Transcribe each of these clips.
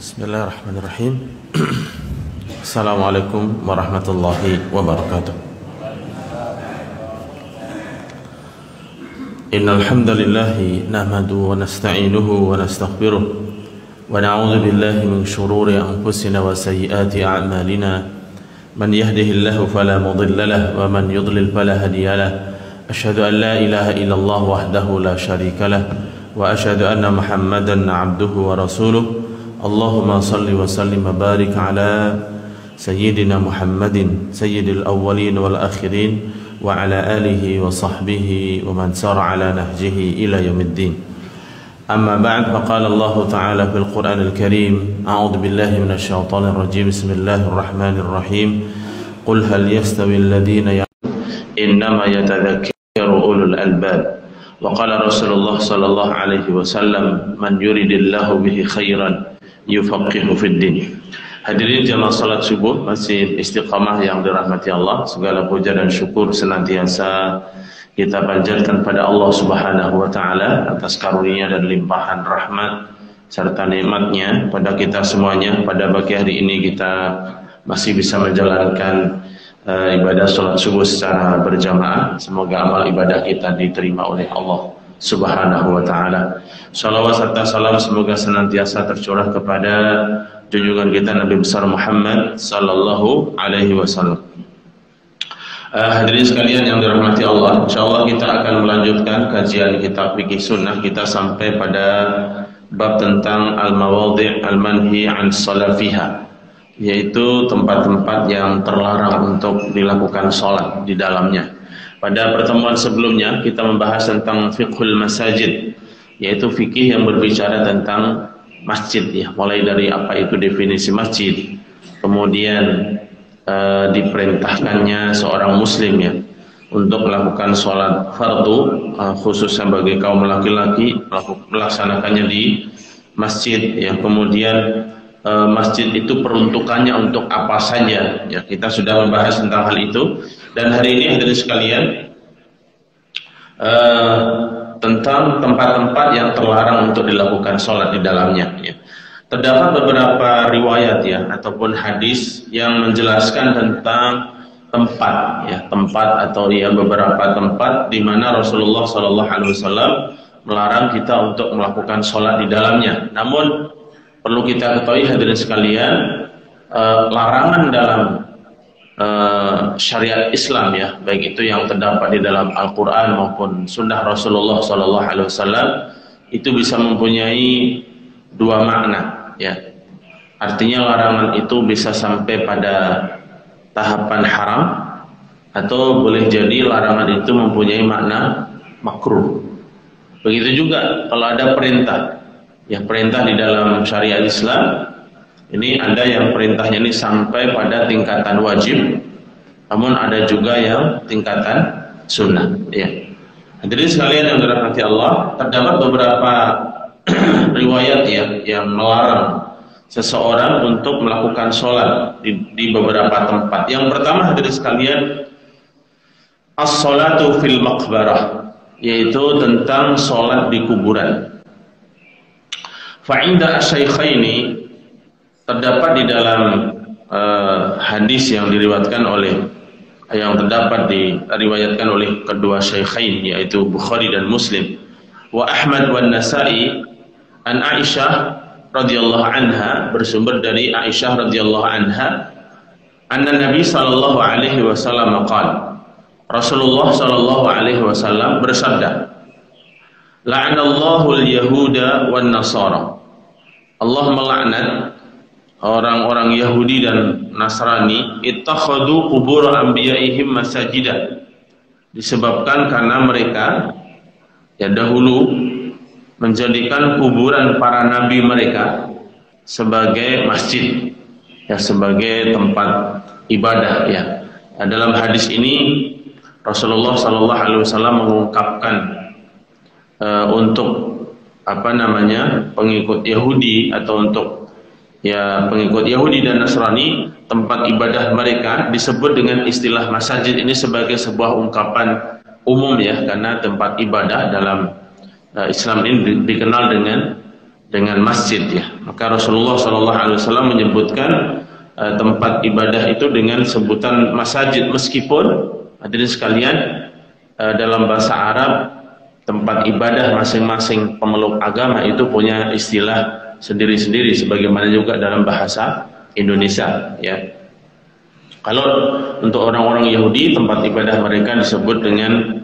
Bismillahirrahmanirrahim. Assalamualaikum warahmatullahi wabarakatuh. Innal hamdalillahi nahmaduhu wa nasta'inuhu wa nastaghfiruh wa na'udzu billahi min shururi anfusina wa sayyiati a'malina. Man yahdihillahu fala mudilla lahu wa man yudlil fala hadiya lahu. Asyhadu an la ilaha illallah wahdahu la syarika lahu wa asyhadu anna Muhammadan 'abduhu wa rasuluh. Allahumma salli wa sallim wa barik ala sayyidina Muhammadin sayyidil awwalin wal akhirin wa ala alihi wa sahbihi wa man sara ala nahjihi ila yaumiddin. Amma ba'd, faqala Allah ta'ala fil Qur'anil Karim, a'udzu billahi minasy syaithanir rajim. Bismillahirrahmanirrahim. Qul hal yastawi alladhina innama yatadhakkaru ulul albab. Wa qala Rasulullah sallallahu alaihi wasallam, man yuridillahu bihi khairan yufaqihu fid din. Hadirin jamaah salat subuh masjid Istiqamah yang dirahmati Allah, segala puja dan syukur senantiasa kita panjatkan pada Allah Subhanahu wa taala atas karunia dan limpahan rahmat serta nikmatnya pada kita semuanya. Pada pagi hari ini kita masih bisa menjalankan ibadah salat subuh secara berjamaah. Semoga amal ibadah kita diterima oleh Allah Subhanahu wa ta'ala. Salawat serta salam semoga senantiasa tercurah kepada junjungan kita Nabi besar Muhammad sallallahu alaihi wasallam. Hadirin sekalian yang dirahmati Allah, insyaallah kita akan melanjutkan kajian kitab fikih sunnah kita sampai pada bab tentang al-mawadhi' al-manhi 'an salafiha, yaitu tempat-tempat yang terlarang untuk dilakukan sholat di dalamnya. Pada pertemuan sebelumnya kita membahas tentang fiqhul masajid, yaitu fikih yang berbicara tentang masjid, ya, mulai dari apa itu definisi masjid, kemudian diperintahkannya seorang muslim, ya, untuk melakukan sholat fardu khususnya bagi kaum laki-laki, melaksanakannya di masjid, ya, kemudian masjid itu peruntukannya untuk apa saja, ya, kita sudah membahas tentang hal itu. Dan hari ini hadirin sekalian tentang tempat-tempat yang terlarang untuk dilakukan sholat di dalamnya, ya. Terdapat beberapa riwayat, ya, ataupun hadis yang menjelaskan tentang tempat, ya, tempat atau ya beberapa tempat di mana Rasulullah SAW melarang kita untuk melakukan sholat di dalamnya. Namun perlu kita ketahui hadirin sekalian, larangan dalam syariat Islam, ya, baik itu yang terdapat di dalam Al-Quran maupun Sunnah Rasulullah SAW, itu bisa mempunyai dua makna, ya. Artinya larangan itu bisa sampai pada tahapan haram, atau boleh jadi larangan itu mempunyai makna makruh. Begitu juga kalau ada perintah, ya, perintah di dalam syariat Islam. Ini ada yang perintahnya ini sampai pada tingkatan wajib, namun ada juga yang tingkatan sunnah, ya. Hadirin sekalian yang dirahmati Allah, terdapat beberapa riwayat, ya, yang melarang seseorang untuk melakukan sholat di beberapa tempat. Yang pertama hadirin sekalian, as-sholatu fil maqbarah, yaitu tentang sholat di kuburan. Fa'inda asy-syaikhaini, terdapat di dalam hadis yang diriwayatkan yang diriwayatkan oleh kedua syaikhain, yaitu Bukhari dan Muslim, wa Ahmad wan Nasa'i, an Aisyah radhiyallahu anha, bersumber dari Aisyah radhiyallahu anha, anna Nabi sallallahu alaihi wasallam qala, Rasulullah sallallahu alaihi wasallam bersabda, la'anallahu al-yahuda wan nasara, Allah melaknat orang-orang Yahudi dan Nasrani, ittakhadhu qubur anbiya'ihim masajidah, disebabkan karena mereka, ya, dahulu menjadikan kuburan para nabi mereka sebagai masjid, ya, sebagai tempat ibadah, ya. Nah, dalam hadis ini Rasulullah SAW mengungkapkan untuk pengikut Yahudi atau untuk, ya, pengikut Yahudi dan Nasrani, tempat ibadah mereka disebut dengan istilah masjid ini sebagai sebuah ungkapan umum ya, karena tempat ibadah dalam Islam ini dikenal dengan masjid ya. Maka Rasulullah SAW menyebutkan tempat ibadah itu dengan sebutan masajid, meskipun hadirin sekalian dalam bahasa Arab tempat ibadah masing-masing pemeluk agama itu punya istilah sendiri-sendiri, sebagaimana juga dalam bahasa Indonesia ya. Kalau untuk orang-orang Yahudi tempat ibadah mereka disebut dengan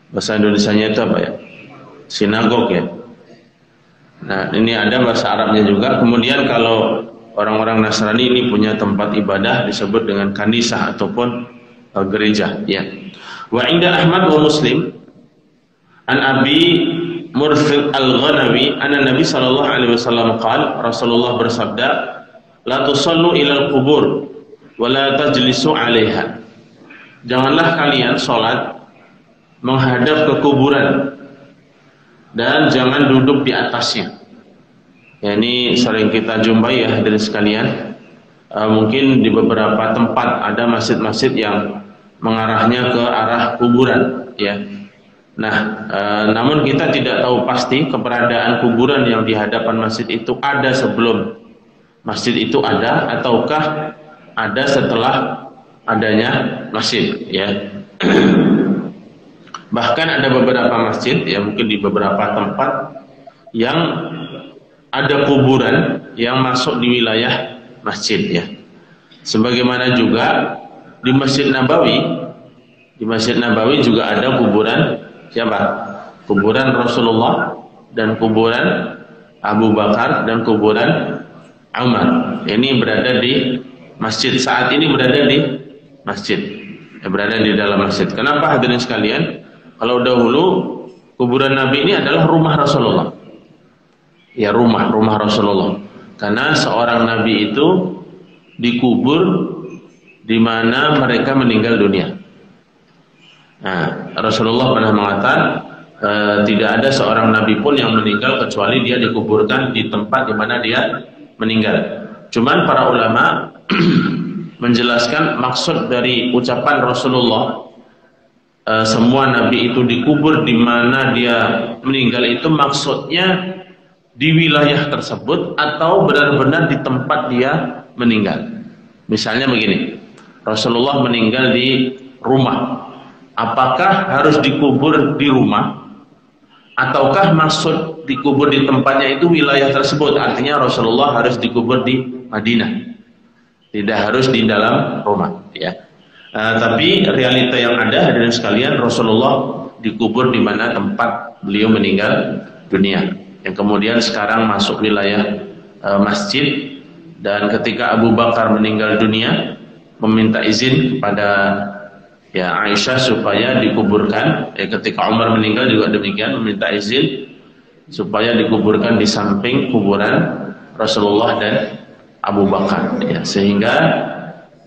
bahasa Indonesianya itu apa ya? Sinagog ya. Nah, ini ada bahasa Arabnya juga. Kemudian kalau orang-orang Nasrani ini punya tempat ibadah disebut dengan kanisa ataupun gereja ya. Wa inda Ahmad wa Muslim an Abi Murthid al-Ghanawi anna Nabi sallallahu alaihi wasallam qala, Rasulullah bersabda, la tusallu ilal kubur wa la tajlisu 'alaiha. Janganlah kalian salat menghadap ke kuburan dan jangan duduk di atasnya. Ya, ini sering kita jumpai ya hadirin sekalian. Mungkin di beberapa tempat ada masjid-masjid yang mengarahnya ke arah kuburan ya. Nah, namun kita tidak tahu pasti keberadaan kuburan yang di hadapan masjid itu ada sebelum masjid itu ada ataukah ada setelah adanya masjid ya. Bahkan ada beberapa masjid ya, mungkin di beberapa tempat yang ada kuburan yang masuk di wilayah masjid ya. Sebagaimana juga di Masjid Nabawi juga ada kuburan siapa? Kuburan Rasulullah dan kuburan Abu Bakar dan kuburan Umar. Ini berada di masjid, saat ini berada di masjid, berada di dalam masjid. Kenapa hadirin sekalian? Kalau dahulu kuburan Nabi ini adalah rumah Rasulullah. Ya, rumah Rasulullah. Karena seorang Nabi itu dikubur di mana mereka meninggal dunia. Nah, Rasulullah pernah mengatakan tidak ada seorang Nabi pun yang meninggal kecuali dia dikuburkan di tempat di mana dia meninggal. Cuman para ulama menjelaskan maksud dari ucapan Rasulullah semua Nabi itu dikubur di mana dia meninggal, itu maksudnya di wilayah tersebut atau benar-benar di tempat dia meninggal. Misalnya begini, Rasulullah meninggal di rumah, apakah harus dikubur di rumah ataukah maksud dikubur di tempatnya itu wilayah tersebut? Artinya Rasulullah harus dikubur di Madinah, tidak harus di dalam rumah ya. Tapi realita yang ada hadirin sekalian, Rasulullah dikubur di mana tempat beliau meninggal dunia, yang kemudian sekarang masuk wilayah masjid. Dan ketika Abu Bakar meninggal dunia, meminta izin kepada ya Aisyah supaya dikuburkan. Ketika Umar meninggal juga demikian, meminta izin supaya dikuburkan di samping kuburan Rasulullah dan Abu Bakar. Ya, sehingga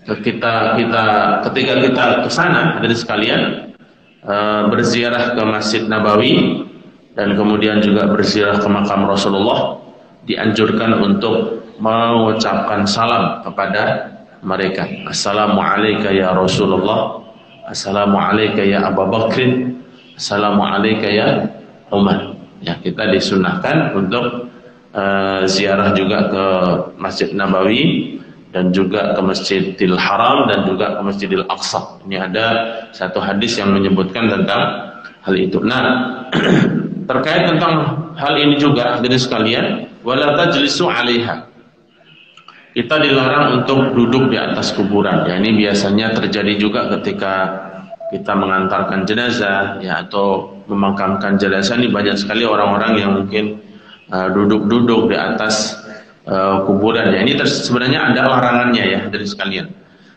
ketika kita ke sana hadirin sekalian, berziarah ke Masjid Nabawi dan kemudian juga berziarah ke makam Rasulullah, dianjurkan untuk mengucapkan salam kepada mereka. Assalamualaikum ya Rasulullah, assalamualaikum ya Abu Bakrin, assalamualaikum ya Umar. Ya, kita disunahkan untuk ziarah juga ke Masjid Nabawi dan juga ke Masjidil Haram dan juga ke Masjidil Aqsa. Ini ada satu hadis yang menyebutkan tentang hal itu. Nah, terkait tentang hal ini juga hadirin sekalian, wala tajlisu 'alaiha. Kita dilarang untuk duduk di atas kuburan. Ya, ini biasanya terjadi juga ketika kita mengantarkan jenazah ya, atau memakamkan jenazah. Ini banyak sekali orang-orang yang mungkin duduk-duduk di atas kuburan ya. Ini sebenarnya ada larangannya ya dari sekalian.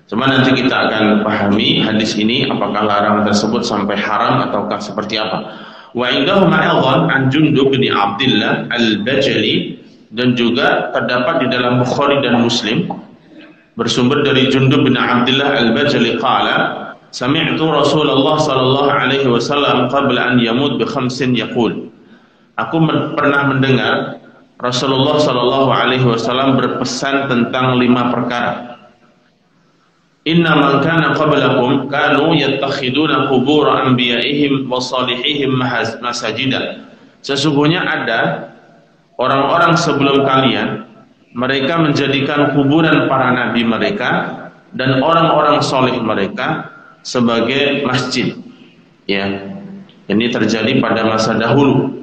Cuma nanti kita akan pahami hadis ini apakah larangan tersebut sampai haram ataukah seperti apa. Wa indahu ma'adhan an Jundub bin Abdullah al-Bajali, dan juga terdapat di dalam Bukhari dan Muslim bersumber dari Jundub bin Abdullah al-Bajali qala sami'tu Rasulullah sallallahu alaihi wasallam qabla an yamut bi khamsin yaqul. Aku pernah mendengar Rasulullah sallallahu alaihi wasallam berpesan tentang 5 perkara. Inna man kana qablakum kanu yattakhiduna qubur anbiya'ihim wa salihihim masajida. Sesungguhnya ada orang-orang sebelum kalian, mereka menjadikan kuburan para nabi mereka dan orang-orang soleh mereka sebagai masjid. Ya, ini terjadi pada masa dahulu.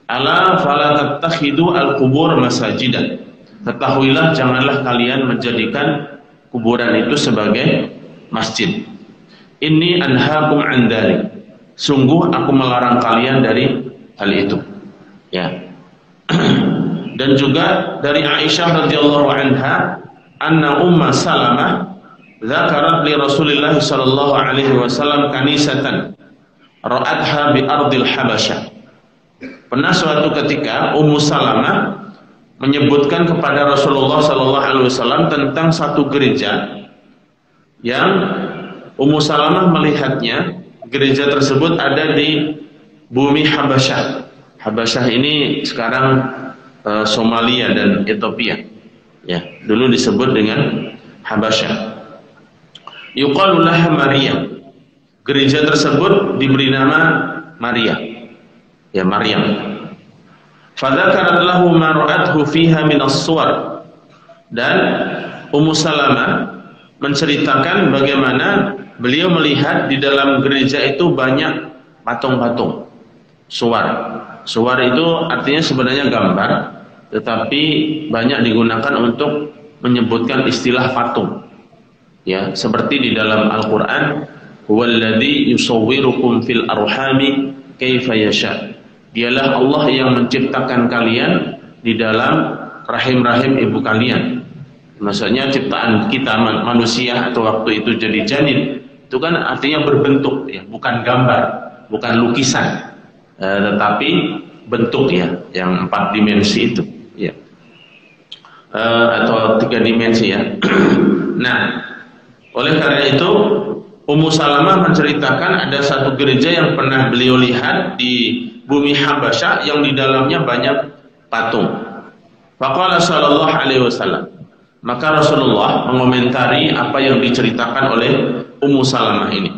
Ala fala tattakhidu al-qubur masajidan. Ketahuilah, janganlah kalian menjadikan kuburan itu sebagai masjid. Inni anhaakum an dzalik. Sungguh aku melarang kalian dari hal itu. Ya. Dan juga dari Aisyah radhiyallahu anha, anna Umma Salamah dzakarat li Rasulillah sallallahu alaihi wasallam kanisatan ra'atha bi ardil Habasyah. Pernah suatu ketika Ummu Salamah menyebutkan kepada Rasulullah sallallahu alaihi wasallam tentang satu gereja yang Ummu Salamah melihatnya, gereja tersebut ada di bumi Habasyah. Habasyah ini sekarang Somalia dan Ethiopia. Ya, dulu disebut dengan Habasyah. Yuqalu laha Maria. Gereja tersebut diberi nama Maria. Ya, Maryam. Fadzakarat lahu ma ra'athu fiha min as-suwar. Dan Ummu Salamah menceritakan bagaimana beliau melihat di dalam gereja itu banyak patung-patung. Suwar. Suwar itu artinya sebenarnya gambar, tetapi banyak digunakan untuk menyebutkan istilah patung. Ya, seperti di dalam Al-Qur'an, huwallazi yusawwirukum fil arhami kaifa yasha. Dialah Allah yang menciptakan kalian di dalam rahim-rahim ibu kalian. Maksudnya ciptaan kita manusia atau waktu itu jadi janin, itu kan artinya berbentuk, ya, bukan gambar, bukan lukisan, tetapi bentuk, ya, yang 4 dimensi itu, ya, atau 3 dimensi, ya. Nah, oleh karena itu Ummu Salamah menceritakan ada satu gereja yang pernah beliau lihat di bumi Habasyah yang di dalamnya banyak patung. Faqala sallallahu alaihi wasallam. Maka Rasulullah mengomentari apa yang diceritakan oleh Ummu Salamah ini.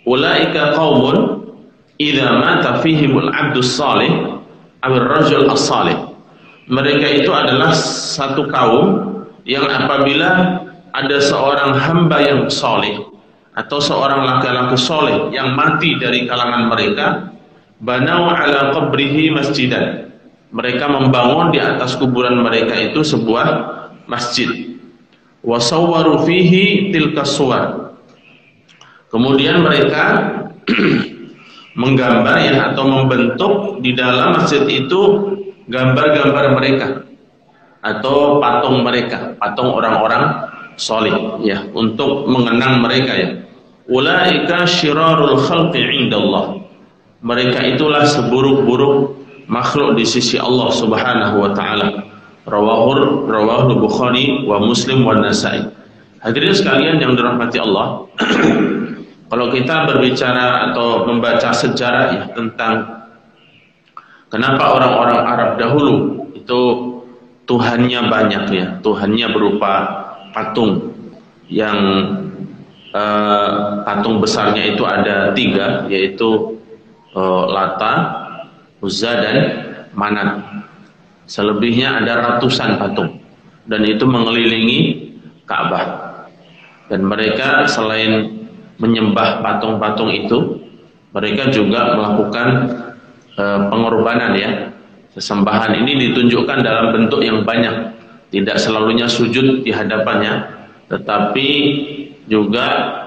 Ulaika qaumun idza mata fihimul 'abdus salih aw ar-rajul as-salih. Mereka itu adalah satu kaum yang apabila ada seorang hamba yang saleh atau seorang laki-laki soleh yang mati dari kalangan mereka, banau ala qabrihi masjidan. Mereka membangun di atas kuburan mereka itu sebuah masjid. Wa sawwaru fihi tilka suwar. Kemudian mereka menggambar, ya, atau membentuk di dalam masjid itu gambar-gambar mereka atau patung mereka, patung orang-orang soleh, ya, untuk mengenang mereka, ya. Ulaika syirarul khalqi indallah. Mereka itulah seburuk-buruk makhluk di sisi Allah Subhanahu wa taala. Rawahu Bukhari wa Muslim wa Nasa'i. Hadirin sekalian yang dirahmati Allah, kalau kita berbicara atau membaca sejarah, ya, tentang kenapa orang-orang Arab dahulu itu Tuhannya banyak, ya, Tuhannya berupa patung yang patung besarnya itu ada 3, yaitu Lata, Uzza, dan Manat. Selebihnya ada ratusan patung, dan itu mengelilingi Ka'bah. Dan mereka selain menyembah patung-patung itu, mereka juga melakukan pengorbanan, ya. Sesembahan ini ditunjukkan dalam bentuk yang banyak, tidak selalunya sujud di hadapannya, tetapi juga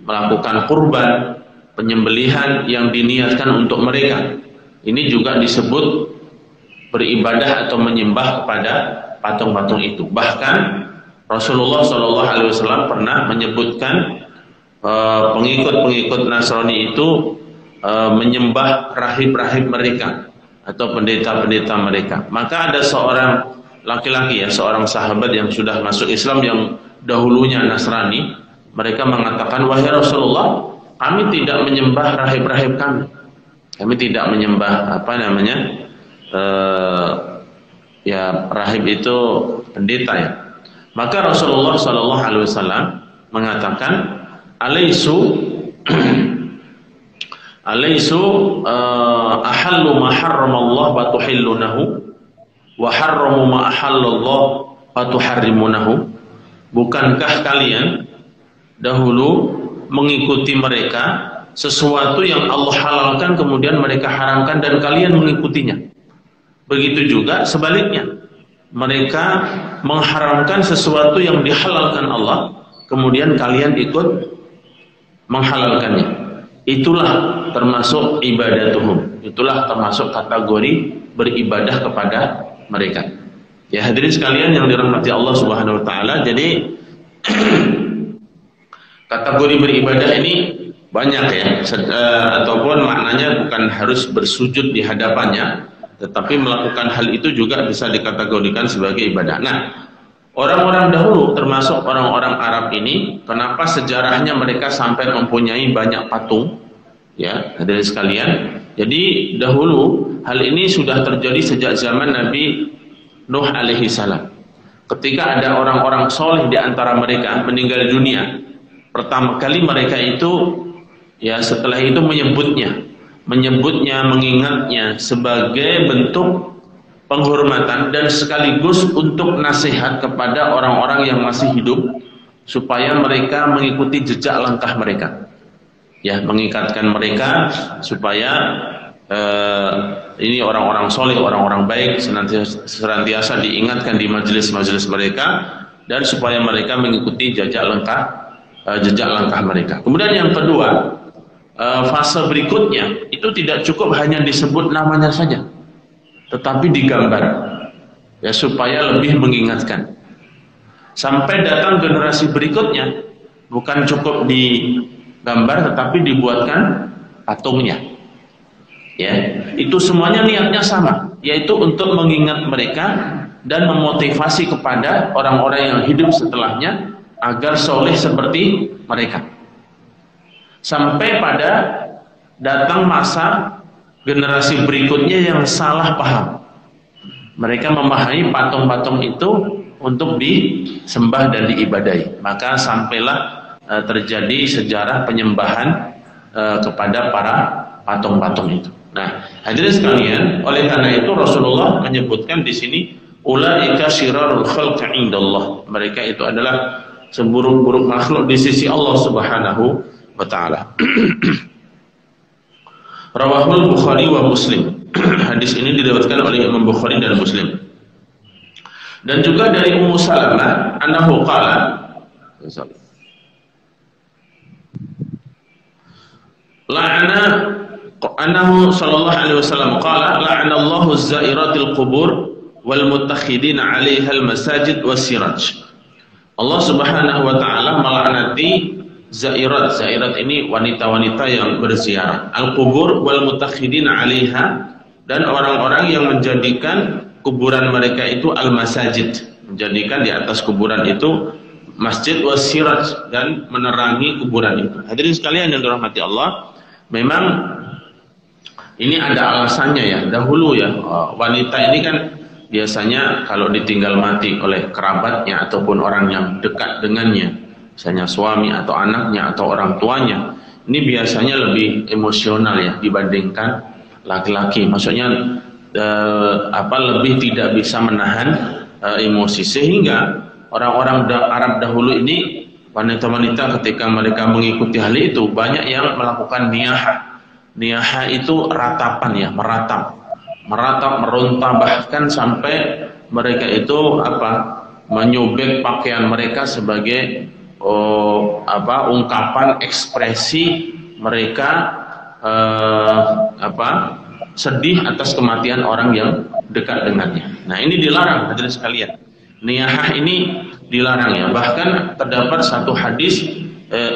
melakukan kurban, penyembelihan yang diniatkan untuk mereka. Ini juga disebut beribadah atau menyembah kepada patung-patung itu. Bahkan Rasulullah SAW pernah menyebutkan pengikut-pengikut Nasrani itu menyembah rahib-rahib mereka atau pendeta-pendeta mereka. Maka ada seorang laki-laki, ya, seorang sahabat yang sudah masuk Islam yang dahulunya Nasrani, mereka mengatakan, wahai Rasulullah, kami tidak menyembah rahib-rahib kami. Kami tidak menyembah ya, rahib itu pendeta, ya. Maka Rasulullah SAW mengatakan alaisu ahallu ma harramallah wa tuhillunahu wa harramu ma ahallallah wa tuharrimunahu. Bukankah kalian dahulu mengikuti mereka sesuatu yang Allah halalkan kemudian mereka haramkan dan kalian mengikutinya? Begitu juga sebaliknya, mereka mengharamkan sesuatu yang dihalalkan Allah kemudian kalian ikut menghalalkannya. Itulah termasuk ibadatuhum, itulah termasuk kategori beribadah kepada mereka. Ya hadirin sekalian yang dirahmati Allah Subhanahu wa taala, jadi kategori beribadah ini banyak ya, ataupun maknanya bukan harus bersujud di hadapannya, tetapi melakukan hal itu juga bisa dikategorikan sebagai ibadah. Nah, orang-orang dahulu termasuk orang-orang Arab ini, kenapa sejarahnya mereka sampai mempunyai banyak patung? Ya, hadirin sekalian. Jadi dahulu hal ini sudah terjadi sejak zaman Nabi Nuh alaihi salam. Ketika ada orang-orang soleh di antara mereka meninggal dunia, pertama kali mereka itu ya setelah itu menyebutnya, mengingatnya sebagai bentuk penghormatan dan sekaligus untuk nasihat kepada orang-orang yang masih hidup supaya mereka mengikuti jejak langkah mereka. Ya, mengingatkan mereka supaya ini orang-orang soleh, orang-orang baik senantiasa diingatkan di majelis-majelis mereka dan supaya mereka mengikuti jejak langkah mereka. Kemudian yang kedua, fase berikutnya itu tidak cukup hanya disebut namanya saja, tetapi digambar ya supaya lebih mengingatkan. Sampai datang generasi berikutnya bukan cukup digambar tetapi dibuatkan patungnya. Ya, itu semuanya niatnya sama, yaitu untuk mengingat mereka dan memotivasi kepada orang-orang yang hidup setelahnya agar soleh seperti mereka. Sampai pada datang masa generasi berikutnya yang salah paham. Mereka memahami patung-patung itu untuk disembah dan diibadahi. Maka sampailah terjadi sejarah penyembahan kepada para patung-patung itu. Nah, hadirin sekalian, oleh karena itu Rasulullah menyebutkan di sini ulaika syirarul khalqi indallah. Mereka itu adalah seburuk-buruk makhluk di sisi Allah Subhanahu wa taala. Rawahul Bukhari wa Muslim. Hadis ini diriwayatkan oleh Imam Bukhari dan Muslim. Dan juga dari Ummu Salamah annahu qala la'ana annahu sallallahu alaihi wasallam qala la'anallahu az-za'iratil qubur wal muttakhidina 'alaiha al-masajid was-siraj. Allah Subhanahu wa taala melaknati zairat. Zairat ini wanita-wanita yang berziarah. Al-qubur wal mutakhidina 'alaiha, dan orang-orang yang menjadikan kuburan mereka itu al-masajid, menjadikan di atas kuburan itu masjid was-siraj, dan menerangi kuburan itu. Hadirin sekalian yang dirahmati Allah, memang ini ada alasannya ya. Dahulu ya, wanita ini kan biasanya kalau ditinggal mati oleh kerabatnya ataupun orang yang dekat dengannya, misalnya suami atau anaknya atau orang tuanya, ini biasanya lebih emosional ya dibandingkan laki-laki. Maksudnya lebih tidak bisa menahan emosi, sehingga orang-orang Arab dahulu ini, wanita-wanita ketika mereka mengikuti hal itu banyak yang melakukan niyahah. Niyahah itu ratapan ya, meratap, meronta, bahkan sampai mereka itu menyobek pakaian mereka sebagai ungkapan ekspresi mereka sedih atas kematian orang yang dekat dengannya. Nah, ini dilarang hadirin sekalian. Niyahah ini dilarang ya. Bahkan terdapat satu hadis,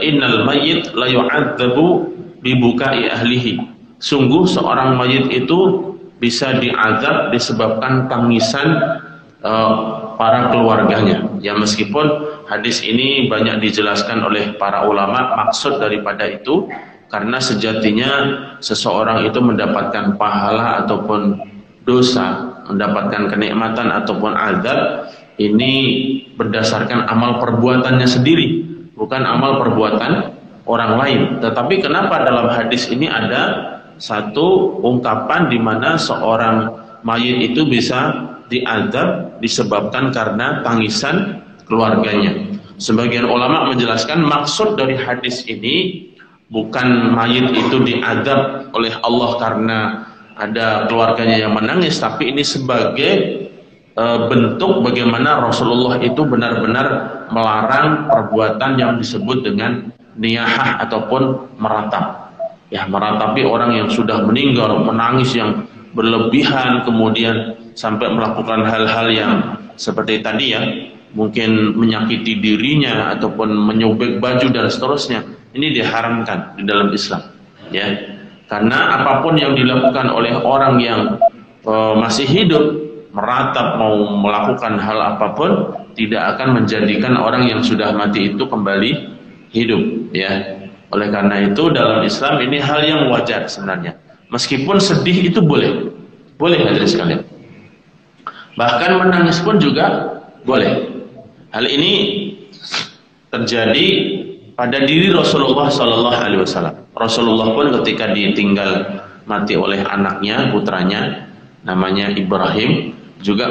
innal mayyit la yu'adzabu bi bukai ahlihi. Sungguh seorang mayit itu bisa diazab disebabkan tangisan para keluarganya. Ya, meskipun hadis ini banyak dijelaskan oleh para ulama maksud daripada itu, karena sejatinya seseorang itu mendapatkan pahala ataupun dosa, mendapatkan kenikmatan ataupun azab ini berdasarkan amal perbuatannya sendiri, bukan amal perbuatan orang lain. Tetapi kenapa dalam hadis ini ada satu ungkapan di mana seorang mayit itu bisa diazab disebabkan karena tangisan keluarganya. Sebagian ulama menjelaskan maksud dari hadis ini bukan mayit itu diazab oleh Allah karena ada keluarganya yang menangis, tapi ini sebagai bentuk bagaimana Rasulullah itu benar-benar melarang perbuatan yang disebut dengan niyahah ataupun meratap. Ya, meratapi orang yang sudah meninggal, menangis yang berlebihan, kemudian sampai melakukan hal-hal yang seperti tadi ya, mungkin menyakiti dirinya ataupun menyobek baju dan seterusnya. Ini diharamkan di dalam Islam, ya. Karena apapun yang dilakukan oleh orang yang masih hidup, meratap mau melakukan hal apapun, tidak akan menjadikan orang yang sudah mati itu kembali hidup, ya. Oleh karena itu dalam Islam ini hal yang wajar sebenarnya. Meskipun sedih itu boleh hadirin sekalian. Bahkan menangis pun juga boleh. Hal ini terjadi pada diri Rasulullah Sallallahu Alaihi Wasallam. Rasulullah pun ketika ditinggal mati oleh anaknya, putranya, namanya Ibrahim, juga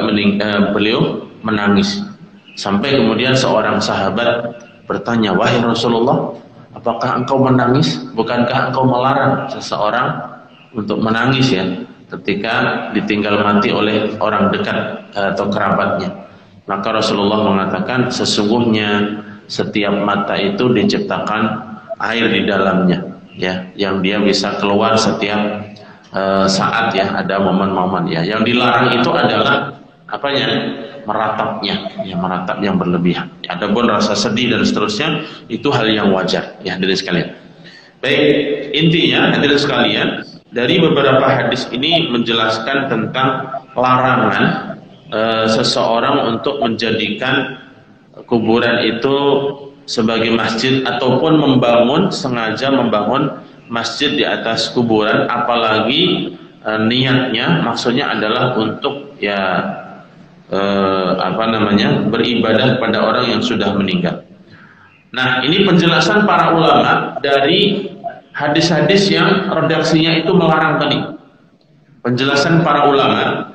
beliau menangis. Sampai kemudian seorang sahabat bertanya, wahai Rasulullah, apakah engkau menangis? Bukankah engkau melarang seseorang untuk menangis ya ketika ditinggal mati oleh orang dekat atau kerabatnya? Maka Rasulullah mengatakan, sesungguhnya setiap mata itu diciptakan air di dalamnya, ya, yang dia bisa keluar setiap saat ya, ada momen-momen ya. Yang dilarang itu adalah apanya? Meratapnya, ya, meratap yang berlebihan. Adapun rasa sedih dan seterusnya itu hal yang wajar, ya hadirin sekalian. Baik, intinya hadirin sekalian, dari beberapa hadis ini menjelaskan tentang larangan seseorang untuk menjadikan kuburan itu sebagai masjid ataupun sengaja membangun masjid di atas kuburan, apalagi niatnya maksudnya adalah untuk ya beribadah kepada orang yang sudah meninggal. Nah, ini penjelasan para ulama dari hadis-hadis yang redaksinya itu melarang tadi. Penjelasan para ulama,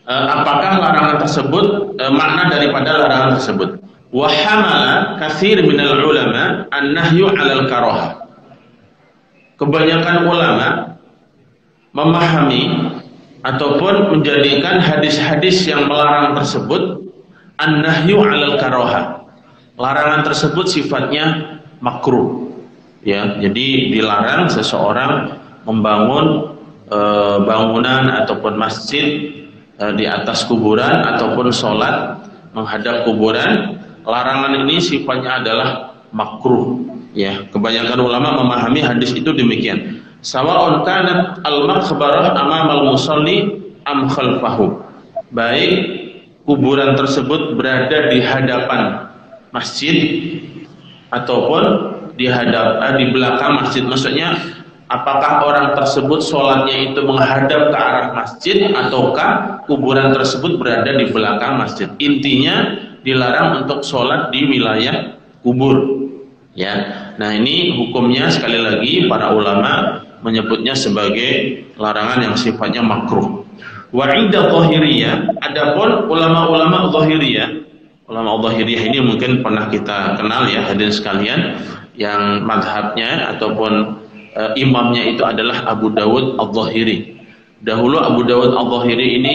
apakah larangan tersebut, makna daripada larangan tersebut. Wa hamala katsir minal ulama an-nahyu 'alal karahah. Kebanyakan ulama memahami ataupun menjadikan hadis-hadis yang melarang tersebut an-nahyu 'alal karahah. Larangan tersebut sifatnya makruh. Ya, jadi dilarang seseorang membangun bangunan ataupun masjid di atas kuburan ataupun sholat menghadap kuburan. Larangan ini sifatnya adalah makruh. Ya, kebanyakan ulama memahami hadis itu demikian. Sawa'un kanat al-maqbarah amamal musalli am khalfahu. Baik kuburan tersebut berada di hadapan masjid ataupun di belakang masjid. Maksudnya apakah orang tersebut sholatnya itu menghadap ke arah masjid ataukah kuburan tersebut berada di belakang masjid. Intinya dilarang untuk sholat di wilayah kubur. Ya, nah ini hukumnya sekali lagi para ulama menyebutnya sebagai larangan yang sifatnya makruh. Wa 'inda dhahiriyah, adapun ulama-ulama dhahiriyah, ulama dhahiriyah ini mungkin pernah kita kenal ya hadirin sekalian, yang madhabnya ataupun imamnya itu adalah Abu Dawud Al-Dhahiri. Dahulu Abu Dawud Al-Dhahiri ini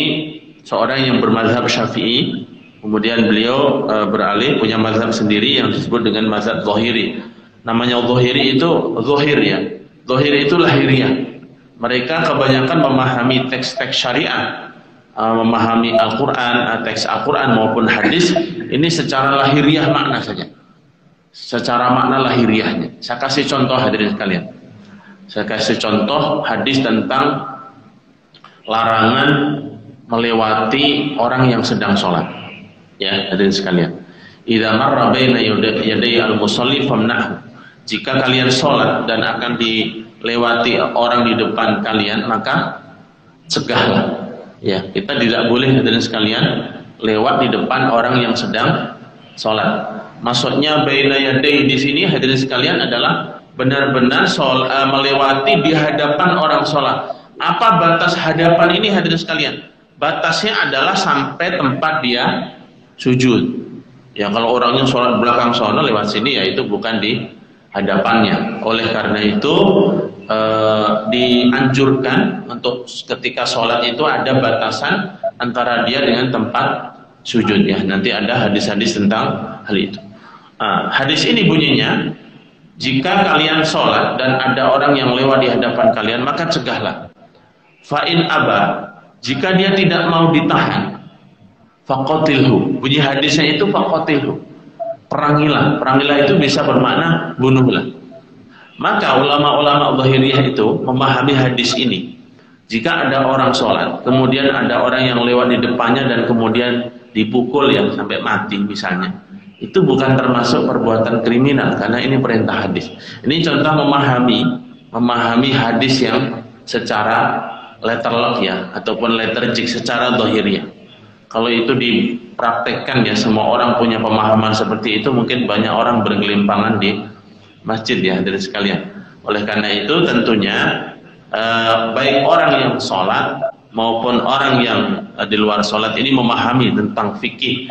seorang yang bermazhab Syafi'i, kemudian beliau beralih punya mazhab sendiri yang disebut dengan mazhab Dhahiri. Namanya Dhahiri itu zahir ya. Dhahiri itu lahiriah. Mereka kebanyakan memahami teks-teks syariat, memahami Al-Quran, teks Al-Quran maupun hadis ini secara lahiriah makna saja, secara makna lahiriahnya. Saya kasih contoh hadirin sekalian. Saya kasih contoh hadis tentang larangan melewati orang yang sedang sholat. Ya hadirin sekalian. Idza marra baina yaday al-musalli famna'hu. Jika kalian sholat dan akan dilewati orang di depan kalian, maka cegahlah. Ya, kita tidak boleh hadirin sekalian lewat di depan orang yang sedang sholat. Maksudnya baina yaday di sini hadirin sekalian adalah benar-benar melewati di hadapan orang sholat. Apa batas hadapan ini hadirin sekalian? Batasnya adalah sampai tempat dia sujud. Ya kalau orangnya sholat belakang sana lewat sini ya itu bukan di hadapannya. Oleh karena itu dianjurkan untuk ketika sholat itu ada batasan antara dia dengan tempat sujudnya. Nanti ada hadis-hadis tentang hal itu. Hadis ini bunyinya, jika kalian sholat dan ada orang yang lewat di hadapan kalian, maka cegahlah. Fa'in aba, jika dia tidak mau ditahan, faqatilhu. Bunyi hadisnya itu faqatilhu, perangilah. Perangilah itu bisa bermakna bunuhlah. Maka ulama-ulama zahiriyah itu memahami hadis ini. Jika ada orang sholat, kemudian ada orang yang lewat di depannya dan kemudian dipukul yang sampai mati misalnya, itu bukan termasuk perbuatan kriminal karena ini perintah hadis. Ini contoh memahami hadis yang secara letterlock ya, ataupun lettergic secara zahiriyah. Kalau itu dipraktekkan ya, semua orang punya pemahaman seperti itu, mungkin banyak orang bergelimpangan di masjid ya hadirin sekalian. Oleh karena itu tentunya baik orang yang sholat maupun orang yang di luar sholat ini memahami tentang fikih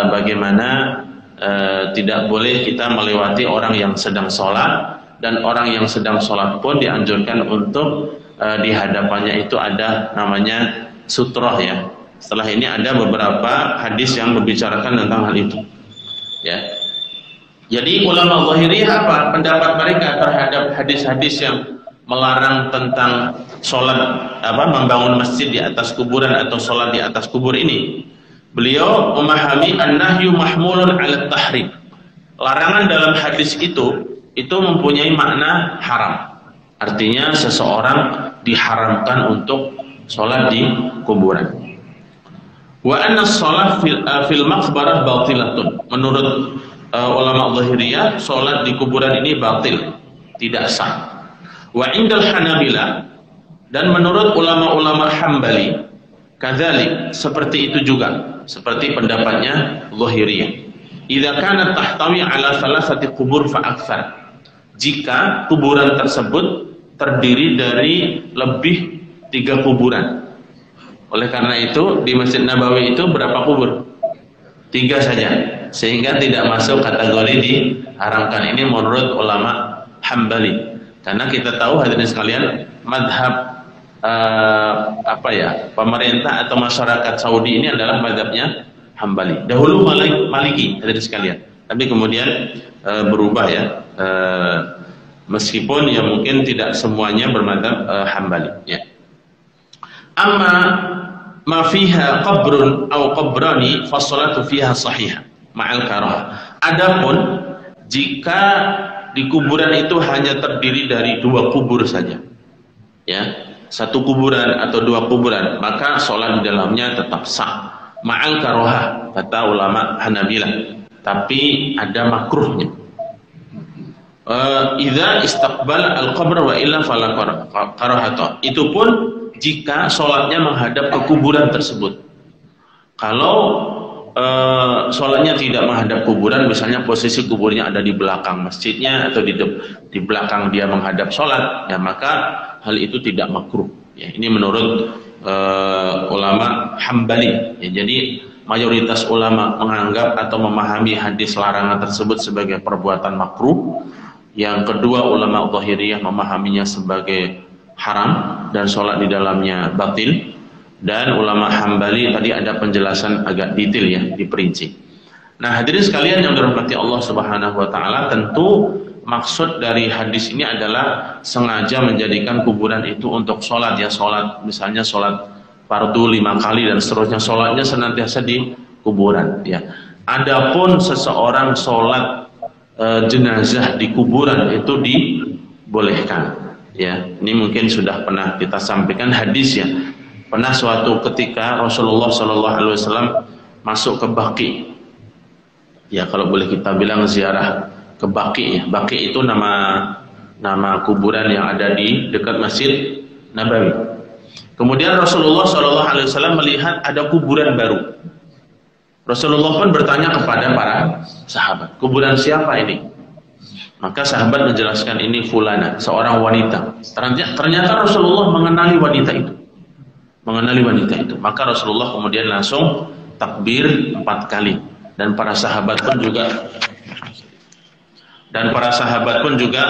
bagaimana tidak boleh kita melewati orang yang sedang sholat, dan orang yang sedang sholat pun dianjurkan untuk di hadapannya itu ada namanya sutroh ya. Setelah ini ada beberapa hadis yang membicarakan tentang hal itu ya. Jadi ulama zahiriyah apa pendapat mereka terhadap hadis-hadis yang melarang tentang sholat membangun masjid di atas kuburan atau sholat di atas kubur ini? Beliau memahami an-nahyu mahmulun 'ala tahrim. Larangan dalam hadis itu mempunyai makna haram. Artinya seseorang diharamkan untuk sholat di kuburan. Wa anna sholat fil maqbarah batilatun. Menurut ulama zahiriyah, sholat di kuburan ini batil, tidak sah. Wa indal Hanabilah, dan menurut ulama-ulama Hambali, kadzalik, seperti itu juga, seperti pendapatnya Zahiriyah. Idza kana tahtawi ala salasati qubur fa aktsar. Jika kuburan tersebut terdiri dari lebih 3 kuburan. Oleh karena itu di Masjid Nabawi itu berapa kubur? 3 saja, sehingga tidak masuk kategori diharamkan. Ini menurut ulama Hambali. Karena kita tahu hadirin sekalian, madhab pemerintah atau masyarakat Saudi ini adalah madhabnya Hambali. Dahulu Maliki hadirin sekalian, tapi kemudian berubah ya. Meskipun ya mungkin tidak semuanya bermadhab Hambali ya. Amma ma fiha qabrun aw qabrani fa sholatu fiha sahihah ma'al karah. Adapun jika di kuburan itu hanya terdiri dari 2 kubur saja ya, 1 kuburan atau 2 kuburan, maka sholat di dalamnya tetap sah ma'al karohah kata ulama Hanabilah, tapi ada makruhnya. Idza istaqbala al-qabr wa illa fala karahata. Itu pun jika sholatnya menghadap ke kuburan tersebut. Kalau sholatnya tidak menghadap kuburan, misalnya posisi kuburnya ada di belakang masjidnya atau di belakang dia menghadap sholat, ya maka hal itu tidak makruh. Ya, ini menurut ulama Hambali. Ya, jadi mayoritas ulama menganggap atau memahami hadis larangan tersebut sebagai perbuatan makruh. Yang kedua, ulama Zahiriyah memahaminya sebagai haram dan sholat di dalamnya batil. Dan ulama Hambali tadi ada penjelasan agak detail ya, diperinci. Nah hadirin sekalian yang dirahmati Allah Subhanahu wa ta'ala, tentu maksud dari hadis ini adalah sengaja menjadikan kuburan itu untuk sholat ya, sholat misalnya sholat fardu 5 kali dan seterusnya, sholatnya senantiasa di kuburan ya. Adapun seseorang sholat jenazah di kuburan itu dibolehkan ya. Ini mungkin sudah pernah kita sampaikan hadis ya. Pernah suatu ketika Rasulullah SAW masuk ke Baqi. Ya kalau boleh kita bilang ziarah ke Baqi ya. Baqi itu nama kuburan yang ada di dekat Masjid Nabawi. Kemudian Rasulullah SAW melihat ada kuburan baru. Rasulullah pun bertanya kepada para sahabat, kuburan siapa ini? Maka sahabat menjelaskan ini fulana, seorang wanita. Ternyata Rasulullah mengenali wanita itu. Maka Rasulullah kemudian langsung takbir 4 kali. Dan para sahabat pun juga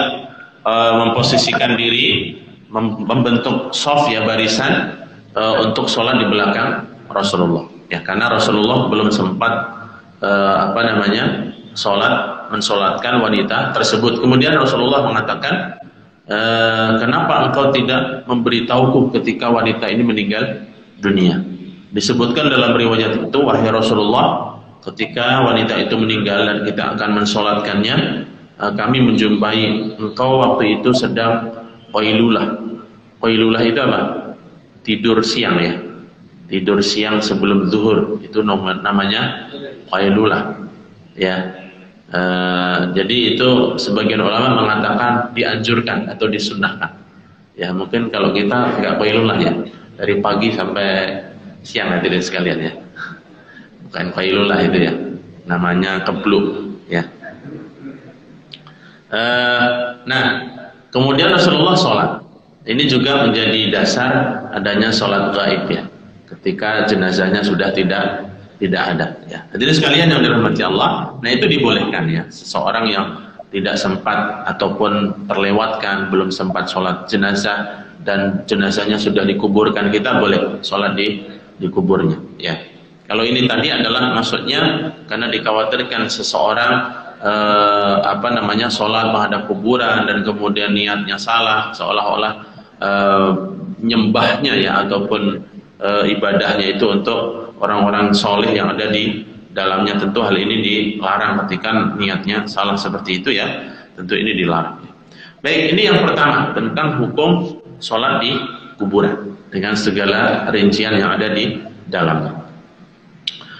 memposisikan diri, membentuk shaf ya, barisan untuk sholat di belakang Rasulullah. Ya, karena Rasulullah belum sempat mensolatkan wanita tersebut. Kemudian Rasulullah mengatakan, kenapa engkau tidak memberitahuku ketika wanita ini meninggal dunia? Disebutkan dalam riwayat itu, wahai Rasulullah, ketika wanita itu meninggal dan kita akan mensolatkannya, kami menjumpai engkau waktu itu sedang qailulah. Qailulah itu apa? Tidur siang ya. Tidur siang sebelum zuhur, itu namanya qailulah ya. Jadi itu sebagian ulama mengatakan dianjurkan atau disunnahkan ya. Mungkin kalau kita nggak qailulah ya, dari pagi sampai siang hadirin sekalian ya, bukan qailulah itu ya, namanya kebluk ya. Nah, kemudian Rasulullah sholat. Ini juga menjadi dasar adanya sholat gaib ya, ketika jenazahnya sudah tidak ada ya. Hadirin sekalian yang dirahmati Allah, nah itu dibolehkan ya, seseorang yang tidak sempat ataupun terlewatkan, belum sempat sholat jenazah dan jenazahnya sudah dikuburkan, kita boleh sholat di kuburnya ya. Kalau ini tadi adalah maksudnya karena dikhawatirkan seseorang sholat menghadap kuburan dan kemudian niatnya salah, seolah-olah nyembahnya ya ataupun ibadahnya itu untuk orang-orang soleh yang ada di dalamnya. Tentu hal ini dilarang ketika niatnya salah seperti itu ya, tentu ini dilarang. Baik, ini yang pertama tentang hukum sholat di kuburan dengan segala rincian yang ada di dalamnya.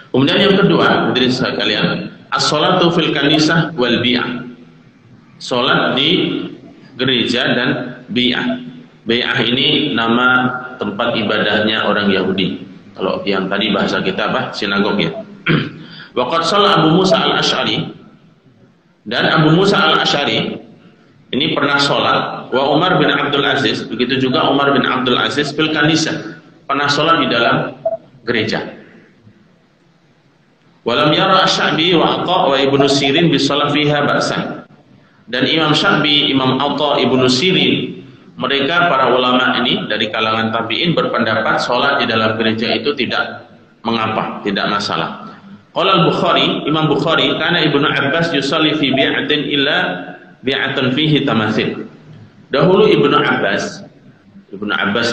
Kemudian yang kedua, hadirin sekalian, as-sholatu fil kanisah wal bi'ah. Sholat di gereja dan bi'ah. Bi'ah ini nama tempat ibadahnya orang Yahudi. Kalau yang tadi bahasa kita apa? Sinagog ya. Waqad shalla Abu Musa al-Asy'ari, dan Abu Musa al-Asy'ari ini pernah sholat, wa Umar bin Abdul Aziz, begitu juga Umar bin Abdul Aziz fil kanisah, pernah sholat di dalam gereja. Walam yara Asy-Sya'bi wa Atha wa Ibnu Sirin bi shalah fiha ba'san. Dan Imam Sya'bi, Imam Atha, Ibnu Sirin, mereka para ulama ini dari kalangan tabi'in berpendapat sholat di dalam gereja itu tidak mengapa, tidak masalah. Qala al-Bukhari, Imam Bukhari, kana Ibnu Abbas yusalli fi bi'atin illa bi'atun fihi tamathil. Dahulu Ibnu Abbas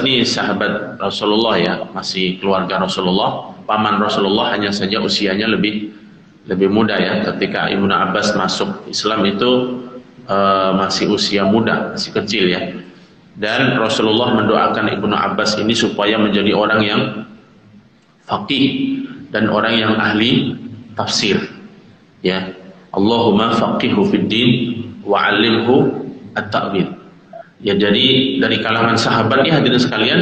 ini sahabat Rasulullah ya, masih keluarga Rasulullah, paman Rasulullah, hanya saja usianya lebih muda ya. Ketika Ibnu Abbas masuk Islam itu masih usia muda, masih kecil ya. Dan Rasulullah mendoakan Ibnu Abbas ini supaya menjadi orang yang faqih dan orang yang ahli tafsir ya. Allahumma faqihu fid din wa 'allimhu at-ta'wil. Ya, jadi dari kalangan sahabat ya hadirin sekalian,